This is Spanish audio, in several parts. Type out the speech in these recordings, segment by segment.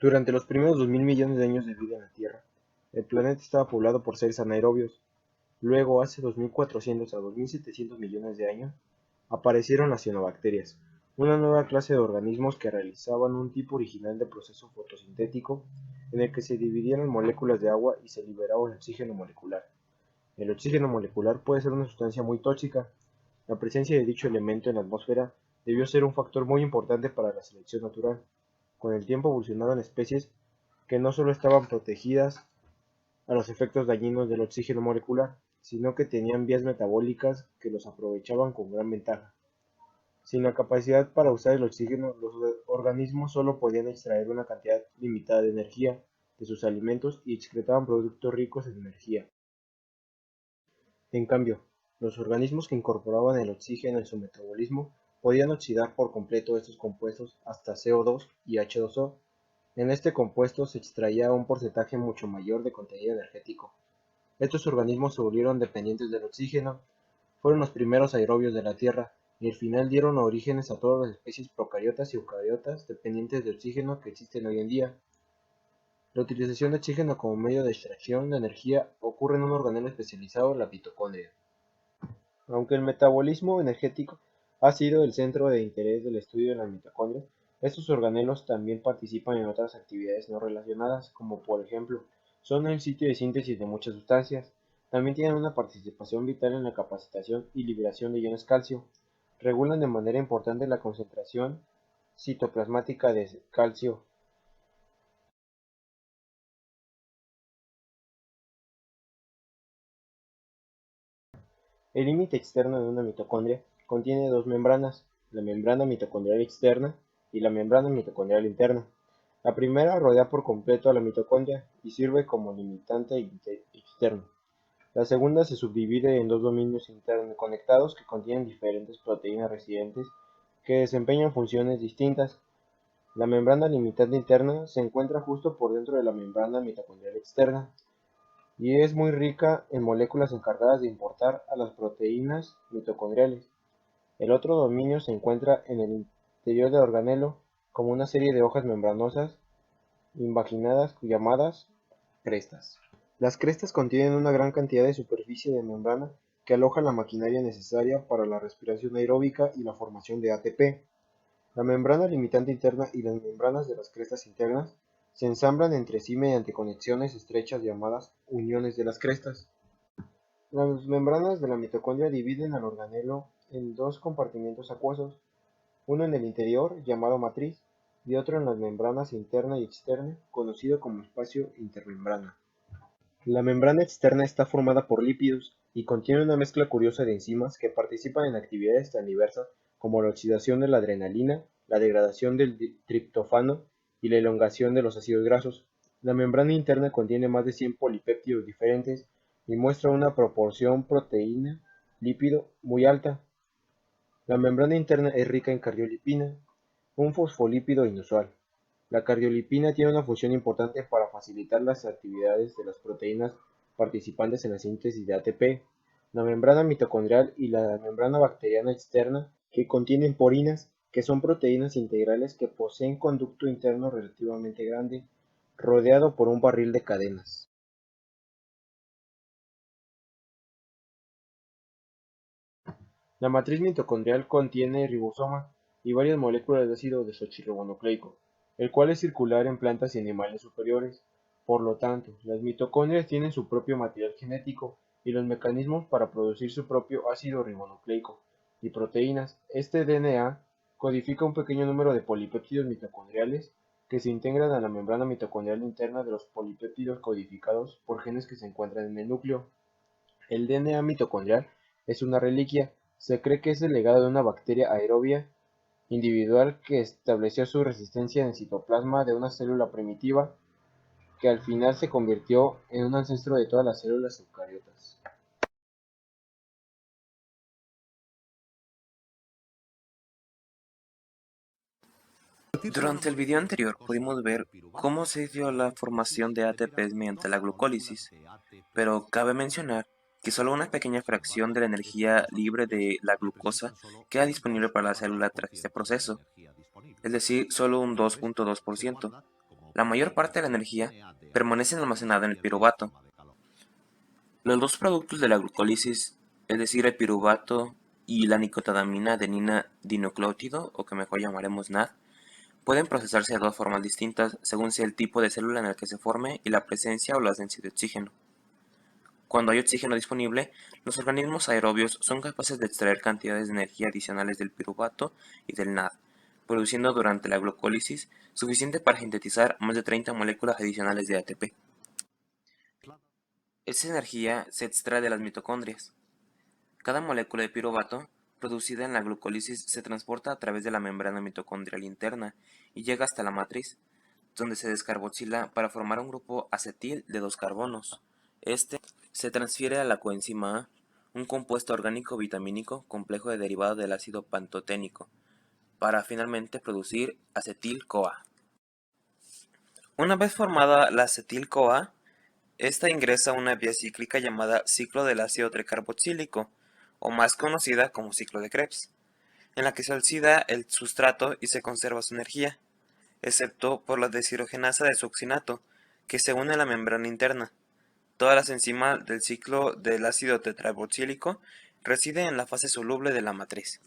Durante los primeros 2000 millones de años de vida en la Tierra, el planeta estaba poblado por seres anaerobios. Luego, hace 2400 a 2700 millones de años, aparecieron las cianobacterias, una nueva clase de organismos que realizaban un tipo original de proceso fotosintético en el que se dividieron moléculas de agua y se liberaba el oxígeno molecular. El oxígeno molecular puede ser una sustancia muy tóxica. La presencia de dicho elemento en la atmósfera debió ser un factor muy importante para la selección natural. Con el tiempo evolucionaron especies que no solo estaban protegidas a los efectos dañinos del oxígeno molecular, sino que tenían vías metabólicas que los aprovechaban con gran ventaja. Sin la capacidad para usar el oxígeno, los organismos solo podían extraer una cantidad limitada de energía de sus alimentos y excretaban productos ricos en energía. En cambio, los organismos que incorporaban el oxígeno en su metabolismo podían oxidar por completo estos compuestos hasta CO2 y H2O. En este compuesto se extraía un porcentaje mucho mayor de contenido energético. Estos organismos se volvieron dependientes del oxígeno, fueron los primeros aerobios de la Tierra, y al final dieron orígenes a todas las especies procariotas y eucariotas dependientes de oxígeno que existen hoy en día. La utilización de oxígeno como medio de extracción de energía ocurre en un organelo especializado, la mitocondria. Aunque el metabolismo energético ha sido el centro de interés del estudio de la mitocondria, estos organelos también participan en otras actividades no relacionadas, como por ejemplo, son el sitio de síntesis de muchas sustancias. También tienen una participación vital en la capacitación y liberación de iones calcio. Regulan de manera importante la concentración citoplasmática de calcio. El límite externo de una mitocondria contiene dos membranas, la membrana mitocondrial externa y la membrana mitocondrial interna. La primera rodea por completo a la mitocondria y sirve como limitante externo. La segunda se subdivide en dos dominios interconectados que contienen diferentes proteínas residentes que desempeñan funciones distintas. La membrana limitante interna se encuentra justo por dentro de la membrana mitocondrial externa y es muy rica en moléculas encargadas de importar a las proteínas mitocondriales. El otro dominio se encuentra en el interior del organelo como una serie de hojas membranosas invaginadas llamadas crestas. Las crestas contienen una gran cantidad de superficie de membrana que aloja la maquinaria necesaria para la respiración aeróbica y la formación de ATP. La membrana limitante interna y las membranas de las crestas internas se ensamblan entre sí mediante conexiones estrechas llamadas uniones de las crestas. Las membranas de la mitocondria dividen al organelo en dos compartimientos acuosos, uno en el interior, llamado matriz, y otro en las membranas interna y externa, conocido como espacio intermembrana. La membrana externa está formada por lípidos y contiene una mezcla curiosa de enzimas que participan en actividades tan diversas como la oxidación de la adrenalina, la degradación del triptófano y la elongación de los ácidos grasos. La membrana interna contiene más de 100 polipéptidos diferentes y muestra una proporción proteína-lípido muy alta. La membrana interna es rica en cardiolipina, un fosfolípido inusual. La cardiolipina tiene una función importante para facilitar las actividades de las proteínas participantes en la síntesis de ATP. La membrana mitocondrial y la membrana bacteriana externa, que contienen porinas, que son proteínas integrales que poseen conducto interno relativamente grande, rodeado por un barril de cadenas. La matriz mitocondrial contiene ribosoma y varias moléculas de ácido desoxirribonucleico, el cual es circular en plantas y animales superiores. Por lo tanto, las mitocondrias tienen su propio material genético y los mecanismos para producir su propio ácido ribonucleico y proteínas. Este DNA codifica un pequeño número de polipéptidos mitocondriales que se integran a la membrana mitocondrial interna de los polipéptidos codificados por genes que se encuentran en el núcleo. El DNA mitocondrial es una reliquia. Se cree que es el legado de una bacteria aerobia individual que estableció su resistencia en el citoplasma de una célula primitiva que al final se convirtió en un ancestro de todas las células eucariotas. Durante el video anterior pudimos ver cómo se dio la formación de ATP mediante la glucólisis, pero cabe mencionar que solo una pequeña fracción de la energía libre de la glucosa queda disponible para la célula tras este proceso, es decir, solo un 2.2%. La mayor parte de la energía permanece almacenada en el piruvato. Los dos productos de la glucólisis, es decir, el piruvato y la nicotinamina adenina dinucleótido, o que mejor llamaremos NAD, pueden procesarse de dos formas distintas según sea el tipo de célula en el que se forme y la presencia o la ausencia de oxígeno. Cuando hay oxígeno disponible, los organismos aerobios son capaces de extraer cantidades de energía adicionales del piruvato y del NAD, produciendo durante la glucólisis suficiente para sintetizar más de 30 moléculas adicionales de ATP. Esa energía se extrae de las mitocondrias. Cada molécula de piruvato producida en la glucólisis se transporta a través de la membrana mitocondrial interna y llega hasta la matriz, donde se descarboxila para formar un grupo acetil de 2 carbonos. Este se transfiere a la coenzima A, un compuesto orgánico vitamínico complejo de derivado del ácido pantoténico, para finalmente producir acetil-CoA. Una vez formada la acetil-CoA, esta ingresa a una vía cíclica llamada ciclo del ácido tricarboxílico, o más conocida como ciclo de Krebs, en la que se oxida el sustrato y se conserva su energía, excepto por la deshidrogenasa de succinato, que se une a la membrana interna. Todas las enzimas del ciclo del ácido tetracarboxílico residen en la fase soluble de la matriz.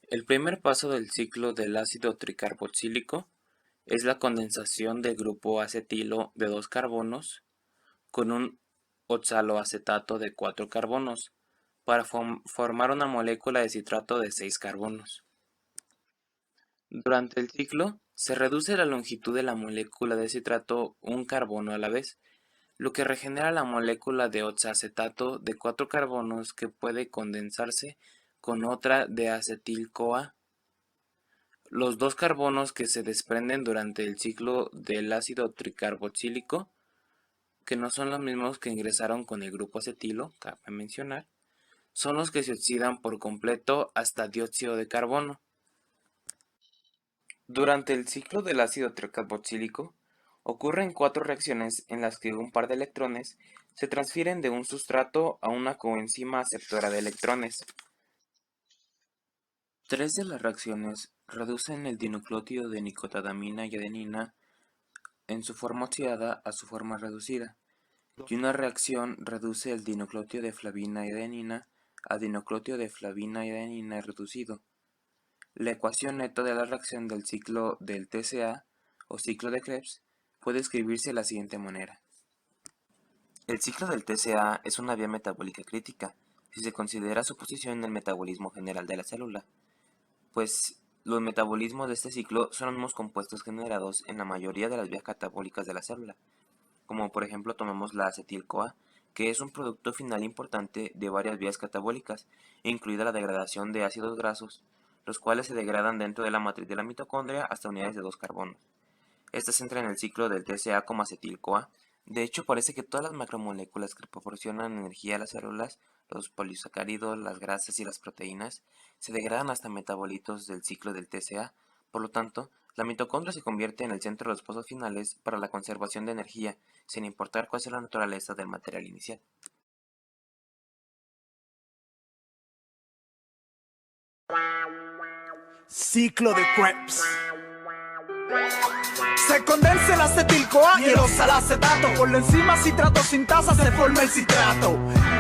El primer paso del ciclo del ácido tricarboxílico es la condensación del grupo acetilo de 2 carbonos con un oxaloacetato de 4 carbonos para formar una molécula de citrato de 6 carbonos. Durante el ciclo, se reduce la longitud de la molécula de citrato un carbono a la vez, lo que regenera la molécula de oxacetato de 4 carbonos que puede condensarse con otra de acetil-CoA. Los 2 carbonos que se desprenden durante el ciclo del ácido tricarboxílico, que no son los mismos que ingresaron con el grupo acetilo, cabe mencionar, son los que se oxidan por completo hasta dióxido de carbono. Durante el ciclo del ácido tricarboxílico, ocurren 4 reacciones en las que un par de electrones se transfieren de un sustrato a una coenzima aceptora de electrones. 3 de las reacciones reducen el dinucleótido de nicotinamina y adenina en su forma oxidada a su forma reducida, y una reacción reduce el dinucleótido de flavina y adenina a dinucleótido de flavina y adenina reducido. La ecuación neta de la reacción del ciclo del TCA, o ciclo de Krebs, puede escribirse de la siguiente manera. El ciclo del TCA es una vía metabólica crítica, si se considera su posición en el metabolismo general de la célula, pues los metabolismos de este ciclo son los mismos compuestos generados en la mayoría de las vías catabólicas de la célula, como por ejemplo tomamos la acetil-CoA, que es un producto final importante de varias vías catabólicas, incluida la degradación de ácidos grasos, los cuales se degradan dentro de la matriz de la mitocondria hasta unidades de 2 carbonos. Estas entran en el ciclo del TCA como acetil-CoA. De hecho, parece que todas las macromoléculas que proporcionan energía a las células, los polisacáridos, las grasas y las proteínas, se degradan hasta metabolitos del ciclo del TCA. Por lo tanto, la mitocondria se convierte en el centro de los pozos finales para la conservación de energía, sin importar cuál sea la naturaleza del material inicial. Ciclo de Krebs. Se condensa el acetil-CoA y el oxalacetato. Por la enzima citrato sintasa se forma el citrato.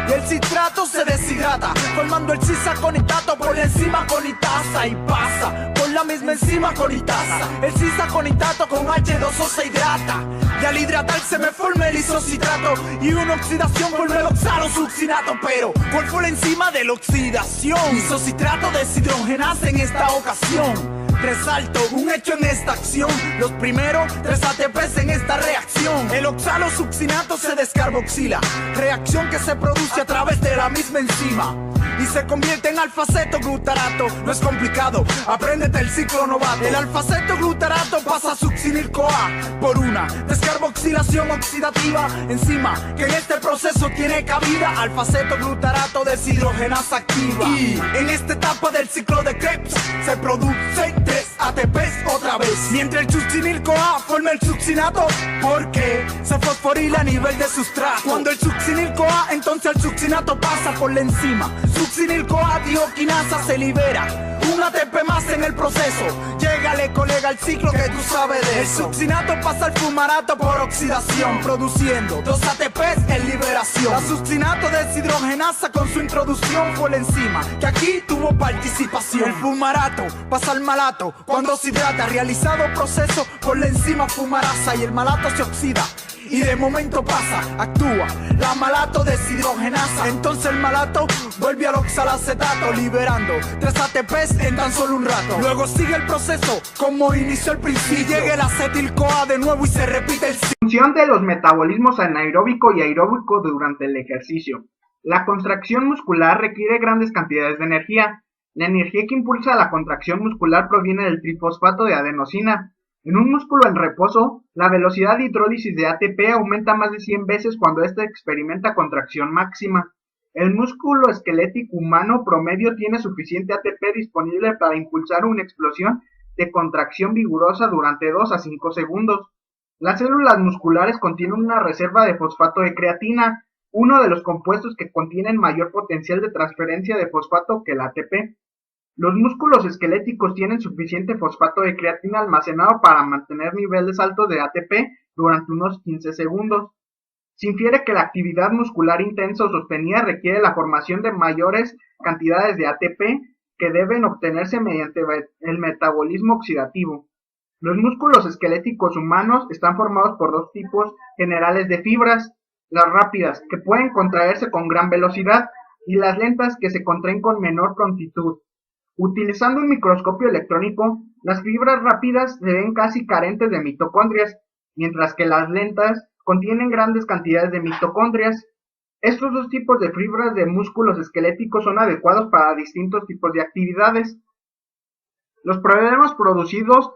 Y el citrato se deshidrata, formando el cisaconitato por la enzima conitasa. Y pasa por la misma enzima conitasa. El cisaconitato con H2O se hidrata. Y al hidratarse me forma el isocitrato. Y una oxidación forma el oxalosuccinato. Pero, ¿cuál fue la enzima de la oxidación? Isocitrato deshidrogenasa en esta ocasión. Resalto un hecho en esta acción. Los primeros 3 ATPs en esta reacción. El oxalosuccinato se descarboxila, reacción que se produce a través de la misma enzima y se convierte en alfa-cetoglutarato. No es complicado, apréndete el ciclo novato. El alfa-cetoglutarato pasa a succinil-CoA por una descarboxilación oxidativa, enzima que en este proceso tiene cabida. Alfa-cetoglutarato deshidrogenasa activa. Y en esta etapa del ciclo de Krebs se producen 3 ATPs otra vez. Mientras el succinil-CoA forma el succinato, porque se fosforila a nivel de sustrato. Cuando el succinil-CoA, entonces el succinato pasa por la enzima. Succinil-CoA dioquinasa se libera. Un ATP más en el proceso. Llégale, colega, al ciclo que tú sabes de eso. El succinato pasa al fumarato por oxidación, produciendo 2 ATPs en liberación. La succinato deshidrogenasa con su introducción fue la enzima que aquí tuvo participación. El fumarato pasa al malato cuando se hidrata, realizado proceso por la enzima fumarasa, y el malato se oxida y de momento pasa, actúa la malato deshidrogenasa. Entonces el malato vuelve al oxalacetato, liberando 3 ATPs en tan solo un rato. Luego sigue el proceso como inició el principio, y llega el acetil-CoA de nuevo y se repite el ciclo. Función de los metabolismos anaeróbico y aeróbico durante el ejercicio. La contracción muscular requiere grandes cantidades de energía. La energía que impulsa la contracción muscular proviene del trifosfato de adenosina. En un músculo en reposo, la velocidad de hidrólisis de ATP aumenta más de 100 veces cuando éste experimenta contracción máxima. El músculo esquelético humano promedio tiene suficiente ATP disponible para impulsar una explosión de contracción vigorosa durante 2 a 5 segundos. Las células musculares contienen una reserva de fosfato de creatina, uno de los compuestos que contienen mayor potencial de transferencia de fosfato que el ATP. Los músculos esqueléticos tienen suficiente fosfato de creatina almacenado para mantener niveles altos de ATP durante unos 15 segundos. Se infiere que la actividad muscular intensa o sostenida requiere la formación de mayores cantidades de ATP que deben obtenerse mediante el metabolismo oxidativo. Los músculos esqueléticos humanos están formados por 2 tipos generales de fibras: las rápidas, que pueden contraerse con gran velocidad, y las lentas, que se contraen con menor prontitud. Utilizando un microscopio electrónico, las fibras rápidas se ven casi carentes de mitocondrias, mientras que las lentas contienen grandes cantidades de mitocondrias. Estos 2 tipos de fibras de músculos esqueléticos son adecuados para distintos tipos de actividades. Los problemas producidos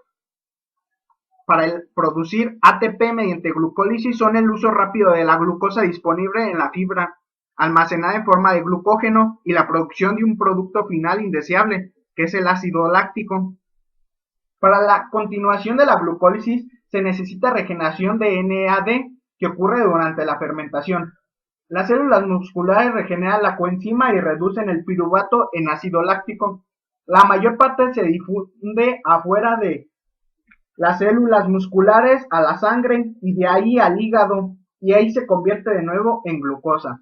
para producir ATP mediante glucólisis son el uso rápido de la glucosa disponible en la fibra, almacenada en forma de glucógeno, y la producción de un producto final indeseable, que es el ácido láctico. Para la continuación de la glucólisis se necesita regeneración de NAD, que ocurre durante la fermentación. Las células musculares regeneran la coenzima y reducen el piruvato en ácido láctico. La mayor parte se difunde afuera de las células musculares a la sangre, y de ahí al hígado, y ahí se convierte de nuevo en glucosa,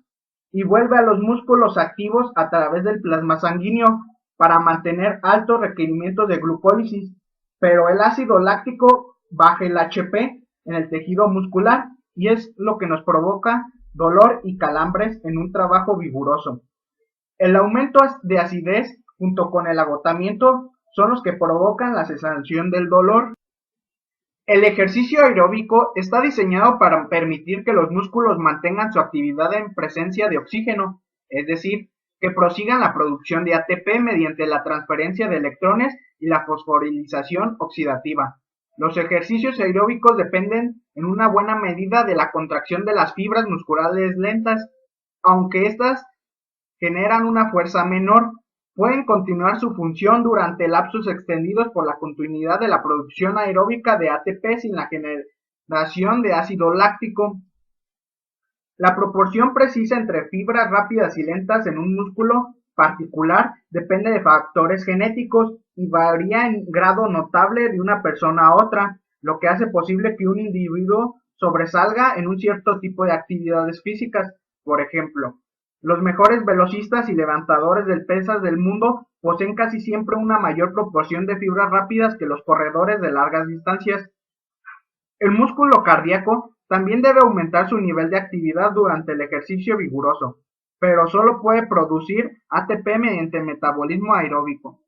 y vuelve a los músculos activos a través del plasma sanguíneo para mantener altos requerimientos de glucólisis, pero el ácido láctico baja el HP en el tejido muscular, y es lo que nos provoca dolor y calambres en un trabajo vigoroso. El aumento de acidez junto con el agotamiento son los que provocan la cesación del dolor. El ejercicio aeróbico está diseñado para permitir que los músculos mantengan su actividad en presencia de oxígeno, es decir, que prosigan la producción de ATP mediante la transferencia de electrones y la fosforilización oxidativa. Los ejercicios aeróbicos dependen en una buena medida de la contracción de las fibras musculares lentas, aunque éstas generan una fuerza menor. Pueden continuar su función durante lapsos extendidos por la continuidad de la producción aeróbica de ATP sin la generación de ácido láctico. La proporción precisa entre fibras rápidas y lentas en un músculo particular depende de factores genéticos y varía en grado notable de una persona a otra, lo que hace posible que un individuo sobresalga en un cierto tipo de actividades físicas. Por ejemplo, los mejores velocistas y levantadores de pesas del mundo poseen casi siempre una mayor proporción de fibras rápidas que los corredores de largas distancias. El músculo cardíaco también debe aumentar su nivel de actividad durante el ejercicio vigoroso, pero solo puede producir ATP mediante metabolismo aeróbico.